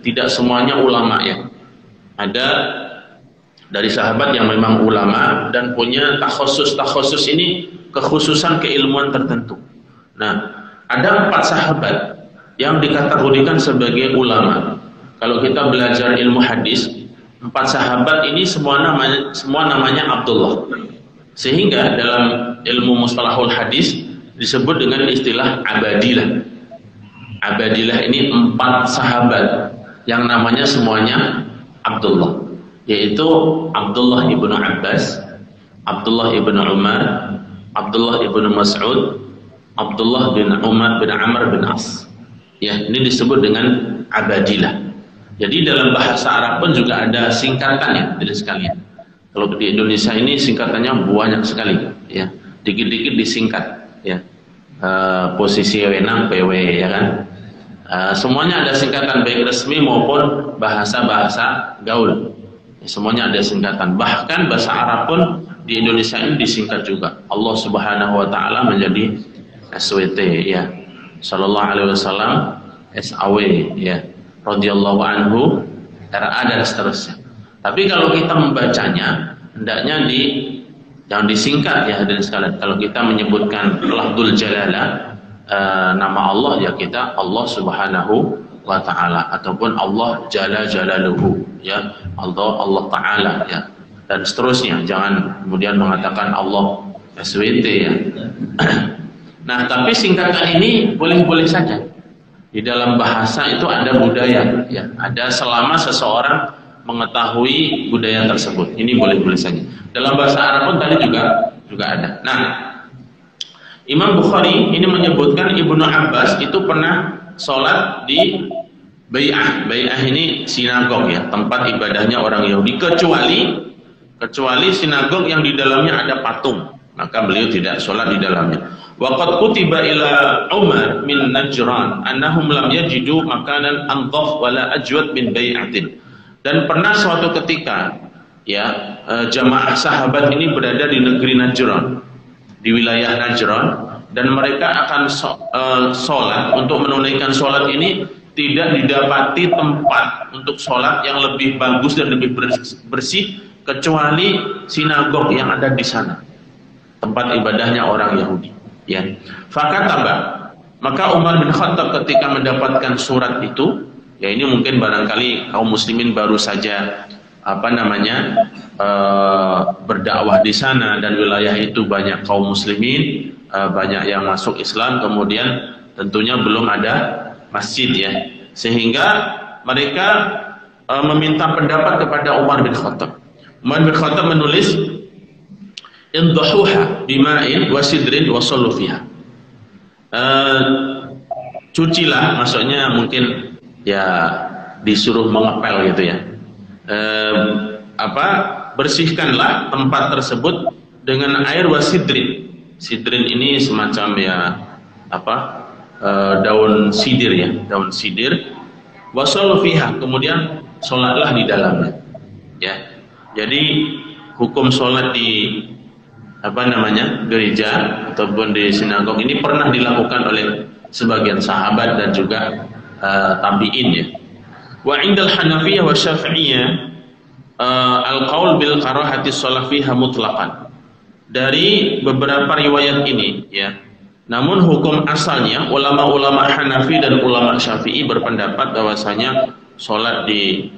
tidak semuanya ulama ya. Ada dari sahabat yang memang ulama dan punya takhusus ini, kekhususan keilmuan tertentu. Nah, ada 4 sahabat yang dikategorikan sebagai ulama. Kalau kita belajar ilmu hadis, 4 sahabat ini semua namanya Abdullah. Sehingga dalam ilmu mustalahul hadis disebut dengan istilah abadilah. Abadilah ini 4 sahabat yang namanya semuanya Abdullah, yaitu Abdullah ibnu Abbas, Abdullah ibnu Umar, Abdullah ibnu Mas'ud, Abdullah bin Umar bin Amr bin As. Ya, ini disebut dengan abadilah. Jadi dalam bahasa Arab pun juga ada singkatannya, jadi sekalian. Kalau di Indonesia ini singkatannya banyak sekali, ya. Dikit-dikit disingkat, ya. Posisi wenang PW, ya kan. Semuanya ada singkatan, baik resmi maupun bahasa-bahasa gaul. Ya, semuanya ada singkatan. Bahkan bahasa Arab pun di Indonesia ini disingkat juga. Allah Subhanahu wa taala menjadi SWT, ya. Sallallahu alaihi wasallam SAW, ya. Radhiyallahu anhu, RA dan seterusnya. Tapi kalau kita membacanya, hendaknya jangan disingkat ya hadirin sekalian. Kalau kita menyebutkan lafdzul jalalah, nama Allah ya kita Allah Subhanahu wa ta'ala, ataupun Allah jalla jalaluhu ya, Allah ta'ala ya, dan seterusnya. Jangan kemudian mengatakan Allah SWT ya. Nah, tapi singkatan ini boleh-boleh saja. Di dalam bahasa itu ada budaya ya, ada selama seseorang mengetahui budaya tersebut. Ini boleh-boleh saja. Dalam bahasa Arab pun tadi juga ada. Nah, Imam Bukhari ini menyebutkan Ibnu Abbas itu pernah sholat di Bai'ah. Bai'ah ini sinagog ya, tempat ibadahnya orang Yahudi, kecuali sinagog yang di dalamnya ada patung, maka beliau tidak sholat di dalamnya. Waqad kutiba ila Umar min Najran annahum lam yajidu makanan andhaf wala ajwad min bai'atin. Dan pernah suatu ketika ya, jamaah sahabat ini berada di negeri Najran, di wilayah Najran, dan mereka akan sholat. Untuk menunaikan sholat ini tidak didapati tempat untuk sholat yang lebih bagus dan lebih bersih kecuali sinagog yang ada di sana, tempat ibadahnya orang Yahudi ya. Fakataba, maka Umar bin Khattab ketika mendapatkan surat itu ya, ini mungkin barangkali kaum muslimin baru saja berdakwah di sana, dan wilayah itu banyak kaum muslimin, banyak yang masuk Islam, kemudian tentunya belum ada masjid ya, sehingga mereka meminta pendapat kepada Umar bin Khattab. Umar bin Khattab menulis indhahuha bima'in wa sidrin wa sallu fiha. Cucilah, maksudnya mungkin ya disuruh mengepel gitu ya. Bersihkanlah tempat tersebut dengan air wasidrin. Sidrin ini semacam ya daun sidir ya, daun sidir. Wasallu fiha, kemudian sholatlah di dalamnya ya. Jadi hukum sholat di gereja ataupun di sinagog ini pernah dilakukan oleh sebagian sahabat dan juga tabi'in ya. Wa indal Hanafiyah wa Syafi'iyah al-qaul bil karahati shalah fiha mutlaqan. Dari beberapa riwayat ini ya, namun hukum asalnya ulama-ulama Hanafi dan ulama Syafi'i berpendapat bahwasanya sholat di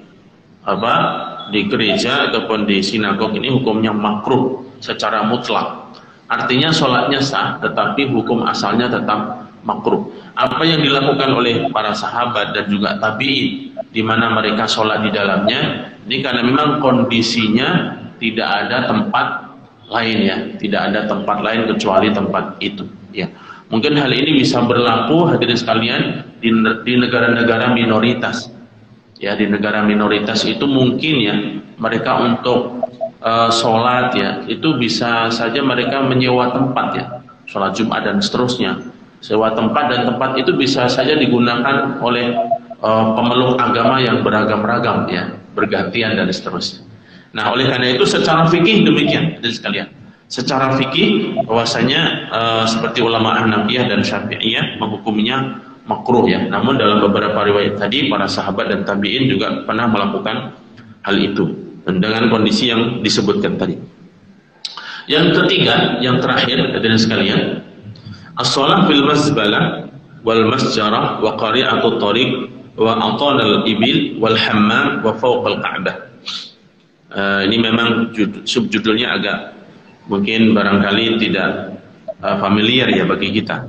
gereja ataupun di sinagog ini hukumnya makruh secara mutlak. Artinya sholatnya sah, tetapi hukum asalnya tetap makruh. Apa yang dilakukan oleh para sahabat dan juga tabi'in, di mana mereka sholat di dalamnya, ini karena memang kondisinya tidak ada tempat lain ya, tidak ada tempat lain kecuali tempat itu ya. Mungkin hal ini bisa berlaku hadirin sekalian di negara-negara minoritas ya. Di negara minoritas itu mungkin ya, mereka untuk sholat ya, itu bisa saja mereka menyewa tempat ya, sholat Jumat dan seterusnya, sewa tempat, dan tempat itu bisa saja digunakan oleh pemeluk agama yang beragam-ragam ya, bergantian dan seterusnya. Nah, oleh karena itu secara fikih demikian hadirin sekalian. Secara fikih bahwasanya seperti ulama Hanafiyah dan Syafi'iyah menghukumnya makruh ya. Namun dalam beberapa riwayat tadi para sahabat dan tabi'in juga pernah melakukan hal itu, dan dengan kondisi yang disebutkan tadi. Yang ketiga, yang terakhir hadirin sekalian, as-shalah fil mazbalah wal masjarah wa qari'atut tariq wa atanal ibil wal hammam wa fawqal ka'bah. Ini memang subjudulnya agak mungkin barangkali tidak familiar ya bagi kita.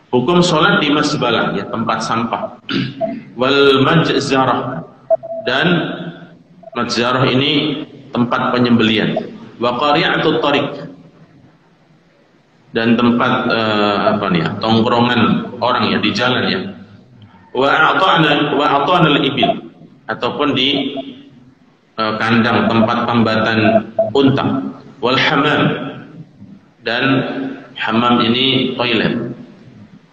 Hukum sholat di mazbalah ya, tempat sampah, wal majzarah, dan majzarah ini tempat penyembelian, wa qari'atut tariq, dan tempat tongkrongan orang ya, di jalan ya, wa a'tanal ibil, ataupun di kandang tempat pembatan unta, wal hammam, dan hammam ini toilet.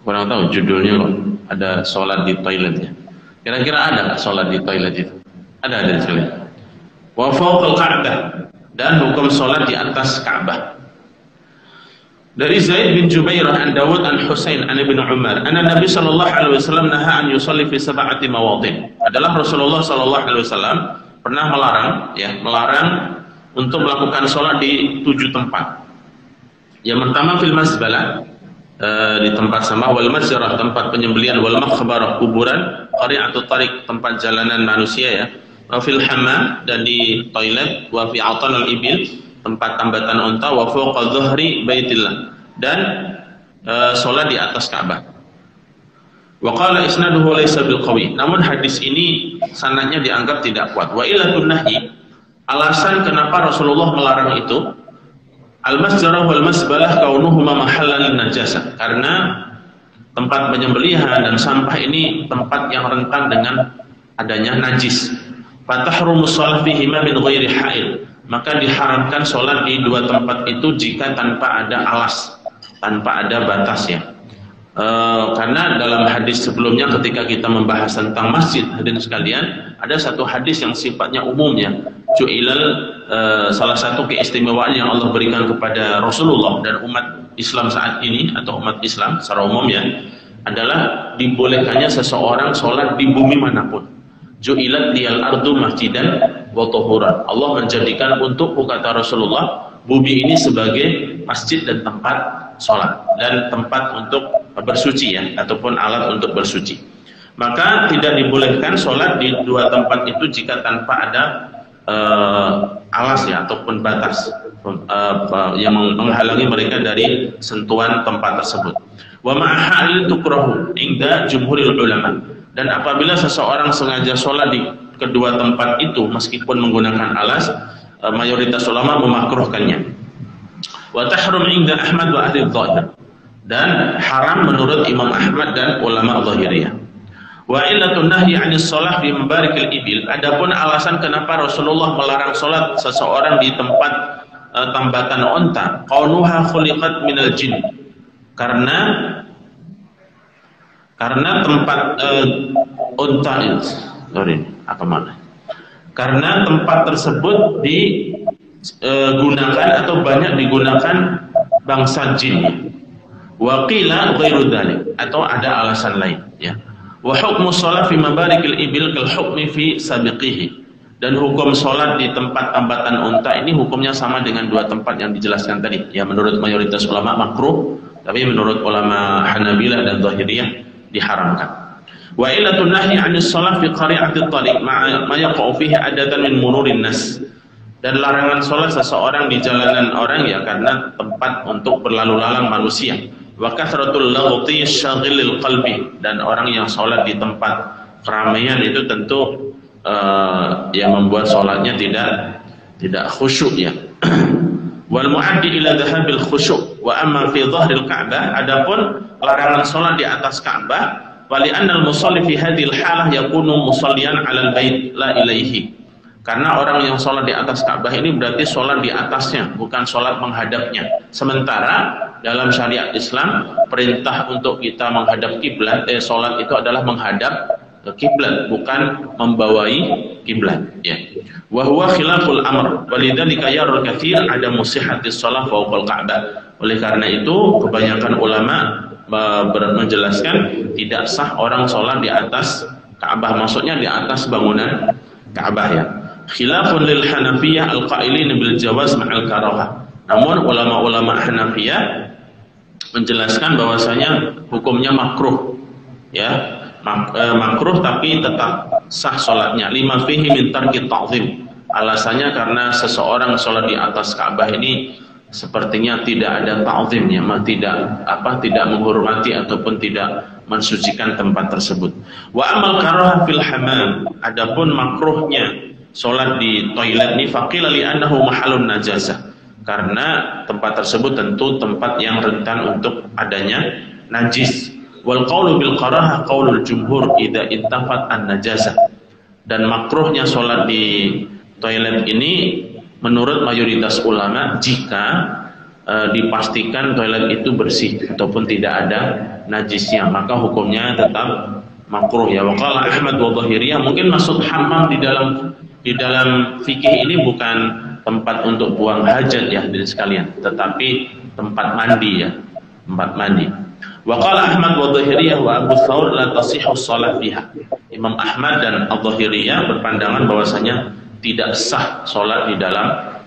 Kurang tahu judulnya kok ada sholat di toilet ya. Kira-kira ada nggak sholat di toilet itu? Ada sekali. Wa fawqal ka'bah, dan hukum sholat di atas Ka'bah. Dari Zaid bin Jubairah an Dawud an Husain an Ibnu Umar anna Nabi sallallahu alaihi wasallam naha an yusalli fi sab'ati mawadhin. Adalah Rasulullah sallallahu alaihi wasallam pernah melarang untuk melakukan sholat di 7 tempat. Yang pertama fil mazbalah, di tempat sampah, wal mazrah tempat penyembelihan, wal maqbarah kuburan, qari'atut tariq tempat jalanan manusia ya, wa fil hammam dan di toilet, wa fi atanal ibil tempat tambatan unta, wa fawqa dhuhri baitillah dan sholat di atas Ka'bah. Wa qala isnaduhu laysa bil qawi, namun hadis ini sanadnya dianggap tidak kuat. Wa ilatun nahyi, alasan kenapa Rasulullah melarang itu, al-masjarah wal masbalah kaunuhuma mahallan najasah, karena tempat penyembelihan dan sampah ini tempat yang rentan dengan adanya najis. Fatahrumus shalah fihima min ghairi hail, maka diharamkan sholat di 2 tempat itu jika tanpa ada alas, tanpa ada batas ya. Karena dalam hadis sebelumnya ketika kita membahas tentang masjid, hadirin sekalian, ada satu hadis yang sifatnya umum ya. Ju'ilal, salah satu keistimewaan yang Allah berikan kepada Rasulullah dan umat Islam saat ini, atau umat Islam secara umum ya, adalah dibolehkannya seseorang sholat di bumi manapun. Ju'ilat liyal ardu masjidan wa tahuran. Allah menjadikan untukku, kata Rasulullah, bumi ini sebagai masjid dan tempat sholat dan tempat untuk bersuci ya, ataupun alat untuk bersuci. Maka tidak dibolehkan sholat di 2 tempat itu jika tanpa ada alas ya, ataupun batas yang menghalangi mereka dari sentuhan tempat tersebut. Wa ma'ahal tukrahu inda jumhuril ulama, dan apabila seseorang sengaja sholat di kedua tempat itu meskipun menggunakan alas, mayoritas ulama memakruhkannya. Wa tahrum inda Ahmad wa ahli dhahir, dan haram menurut Imam Ahmad dan ulama Zahiriyah. Wa illatun nahyi 'anis shalah fi mabarikil ibil, adapun alasan kenapa Rasulullah melarang salat seseorang di tempat tambatan unta, qaunuha khuliqat minal jin, karena tempat unta itu, karena tempat tersebut digunakan atau banyak digunakan bangsa jin. Wa qila ghairu dzalik, atau ada alasan lain ya. Wa hukmu shalah fi mabarikil ibil kal hukmi fi sabiqihi, dan hukum sholat di tempat tambatan unta ini hukumnya sama dengan 2 tempat yang dijelaskan tadi ya. Menurut mayoritas ulama makruh, tapi menurut ulama Hanabilah dan Zahiriyah diharamkan. Wa illatun nahyi 'anis shalah fi qari'atit tariq ma yaqa'u fihi adatan min mururin nas, dan larangan sholat seseorang di jalanan orang ya karena tempat untuk berlalu lalang manusia. Wa kathratul laghti syaghilil qalbi, dan orang yang sholat di tempat keramaian itu tentu yang membuat sholatnya tidak khusyuk ya. Wal muaddi ila dhahabil khusyuk. Wa amma fi dhahril Ka'bah, adapun larangan sholat di atas Ka'bah, wali annal musalli fi hadhil halah yakunu musalliyan 'alal bait la ilaihi, karena orang yang sholat di atas Ka'bah ini berarti sholat di atasnya, bukan sholat menghadapnya. Sementara dalam syariat Islam, perintah untuk kita menghadap kiblat, sholat itu adalah menghadap ke kiblat, bukan membawai kiblat ya. Wa huwa khilaful amr, walidzalika yarul katsir ada musihhatis shalah fawqal Ka'bah. Oleh karena itu kebanyakan ulama menjelaskan tidak sah orang sholat di atas Ka'bah, maksudnya di atas bangunan Ka'bah ya. Khilafun lil Hanafiyah al-qailin bil jawaz ma'al karahah. Namun ulama-ulama Hanafiyah menjelaskan bahwasanya hukumnya makruh ya, makruh tapi tetap sah sholatnya. Lima fihi min tarki ta'zim, alasannya karena seseorang sholat di atas Ka'bah ini sepertinya tidak ada ta'zimnya, tidak menghormati ataupun tidak mensucikan tempat tersebut. Wa amal karahah fil hammam, adapun makruhnya sholat di toilet ini, faqila li annahu mahallun najasah, karena tempat tersebut tentu tempat yang rentan untuk adanya najis. Wal qaulu bil karahah qaulul jumhur idza intafat an najasah, dan makruhnya sholat di toilet ini menurut mayoritas ulama jika dipastikan toilet itu bersih ataupun tidak ada najisnya, maka hukumnya tetap makruh ya. Wa qala Ahmad wa Zahiriyah, mungkin maksud hammam di dalam fikih ini bukan tempat untuk buang hajat ya hadirin sekalian, tetapi tempat mandi ya, tempat mandi. Wa qala Ahmad wa Zahiriyah wa Abu Thawr la tasihhu shalah fiha. Imam Ahmad dan Al-Zahiriyah berpandangan bahwasanya tidak sah sholat di dalam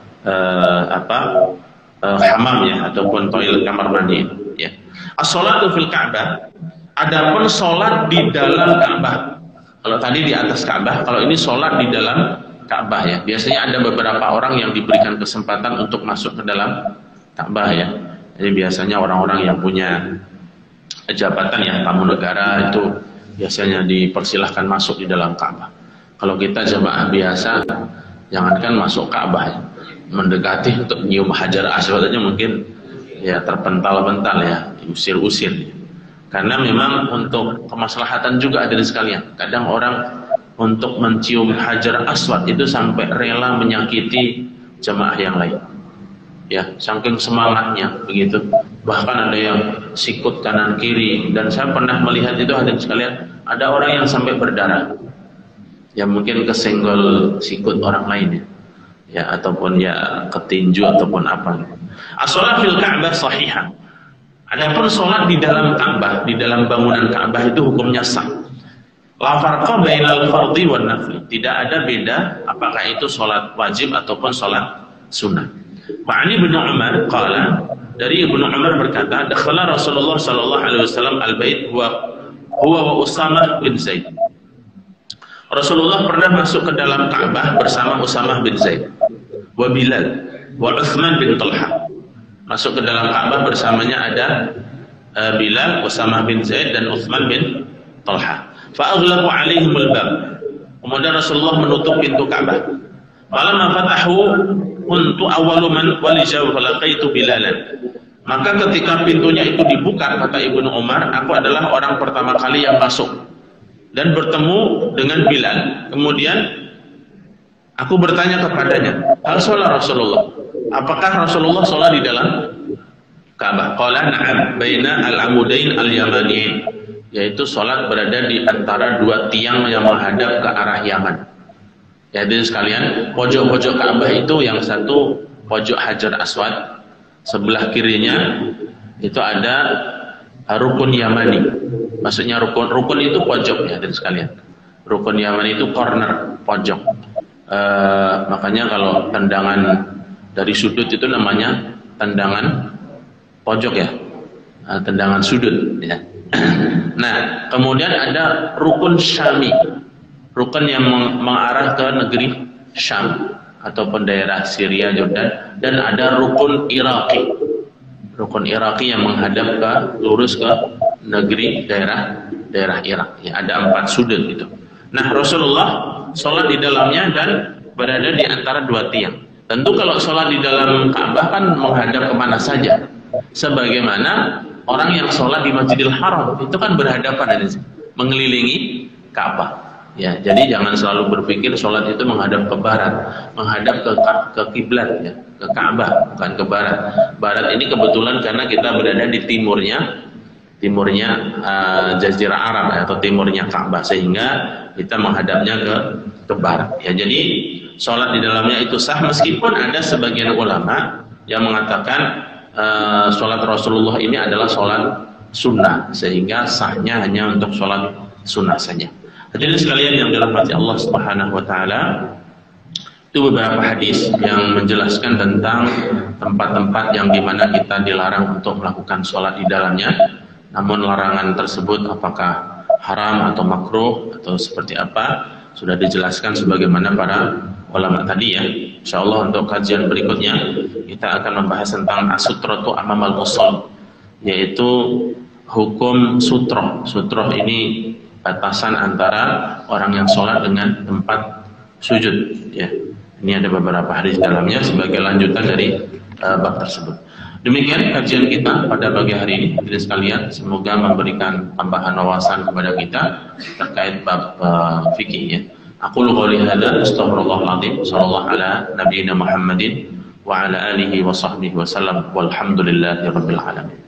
hamam ya, ataupun toilet kamar mandi ya. As-sholatu fil Ka'bah, adapun sholat di dalam Ka'bah. Kalau tadi di atas Ka'bah, kalau ini sholat di dalam Ka'bah ya. Biasanya ada beberapa orang yang diberikan kesempatan untuk masuk ke dalam Ka'bah ya. Jadi biasanya orang-orang yang punya jabatan ya, tamu negara itu biasanya dipersilahkan masuk di dalam Ka'bah. Kalau kita jamaah biasa, jangankan masuk Ka'bah ya, mendekati untuk nyium Hajar Aswad aja mungkin ya terpental-pental ya, usir-usir. Karena memang untuk kemaslahatan juga ada di sekalian. Kadang orang untuk mencium Hajar Aswad itu sampai rela menyakiti jamaah yang lain. Ya, saking semangatnya begitu. Bahkan ada yang sikut kanan kiri, dan saya pernah melihat itu hadirin sekalian, ada orang yang sampai berdarah. Ya mungkin kesenggol sikut orang lain ya. Ya ataupun ya ketinju ataupun apa. As-shalat fil Ka'bah sahihah. Adapun salat di dalam Ka'bah, di dalam bangunan Ka'bah itu hukumnya sah. La farqa bainal fardhi wan nafli. Tidak ada beda apakah itu salat wajib ataupun salat sunnah. Ma'ani Ibnu Umar qala, dari Ibnu Umar berkata, dakhala Rasulullah sallallahu alaihi wasallam al-bait huwa wa Usamah bin Zaid. Rasulullah pernah masuk ke dalam Ka'bah bersama Usamah bin Zaid, wa Bilal, wa Uthman bin Talha. Masuk ke dalam Ka'bah bersamanya ada Bilal, Usamah bin Zaid dan Uthman bin Talha. Fa aghlaqu alaihimul bab. Kemudian Rasulullah menutup pintu Ka'bah. Falamma fatahu kuntu awwalu man walija falaqaitu Bilalan. Maka ketika pintunya itu dibuka, kata Ibnu Umar, aku adalah orang pertama kali yang masuk dan bertemu dengan Bilal. Kemudian aku bertanya kepadanya, hal sholat Rasulullah, apakah Rasulullah sholat di dalam Ka'bah? Qala na'am baina al-amudain al-yamaniyin, yaitu sholat berada di antara dua tiang yang menghadap ke arah Yaman. Jadi sekalian, pojok-pojok Ka'bah itu yang satu pojok Hajar Aswad, sebelah kirinya itu ada rukun Yamani. Maksudnya rukun itu pojok ya, dan sekalian. Rukun Yamani itu corner, pojok. Makanya kalau tendangan dari sudut itu namanya tendangan pojok ya, tendangan sudut ya. Nah, kemudian ada rukun Syami, rukun yang mengarah ke negeri Syam ataupun daerah Syria, Jordan, dan ada rukun Iraqi, rukun Iraqi yang menghadap ke lurus ke negeri daerah Irak ya, ada 4 sudut itu. Nah, Rasulullah sholat di dalamnya dan berada di antara dua tiang. Tentu kalau sholat di dalam Ka'bah kan menghadap kemana saja, sebagaimana orang yang sholat di Masjidil Haram itu kan berhadapan, mengelilingi Ka'bah. Ya, jadi jangan selalu berpikir sholat itu menghadap ke barat, menghadap ke kiblat ya, ke Ka'bah, bukan ke barat. Barat ini kebetulan karena kita berada di timurnya Jazirah Arab atau timurnya Ka'bah, sehingga kita menghadapnya ke barat. Ya, jadi sholat di dalamnya itu sah, meskipun ada sebagian ulama yang mengatakan sholat Rasulullah ini adalah sholat sunnah, sehingga sahnya hanya untuk sholat sunnah saja. Hadirin sekalian yang dirahmati Allah Subhanahu wa taala, itu beberapa hadis yang menjelaskan tentang tempat-tempat yang dimana kita dilarang untuk melakukan sholat di dalamnya. Namun larangan tersebut apakah haram atau makruh atau seperti apa sudah dijelaskan sebagaimana para ulama tadi ya. Insyaallah untuk kajian berikutnya kita akan membahas tentang as-sutratu amamal mushall, yaitu hukum sutroh. Sutroh ini batasan antara orang yang sholat dengan tempat sujud ya. Ini ada beberapa hadis dalamnya sebagai lanjutan dari bab tersebut. Demikian kajian kita pada pagi hari ini, hadirin sekalian. Semoga memberikan tambahan wawasan kepada kita terkait bab fikih ya. Aku qouli hadza, astaghfirullahal azim, sallallahu ala nabiyina Muhammadin wa ala alihi wa sahbihi wasallam, walhamdulillahirabbil alamin.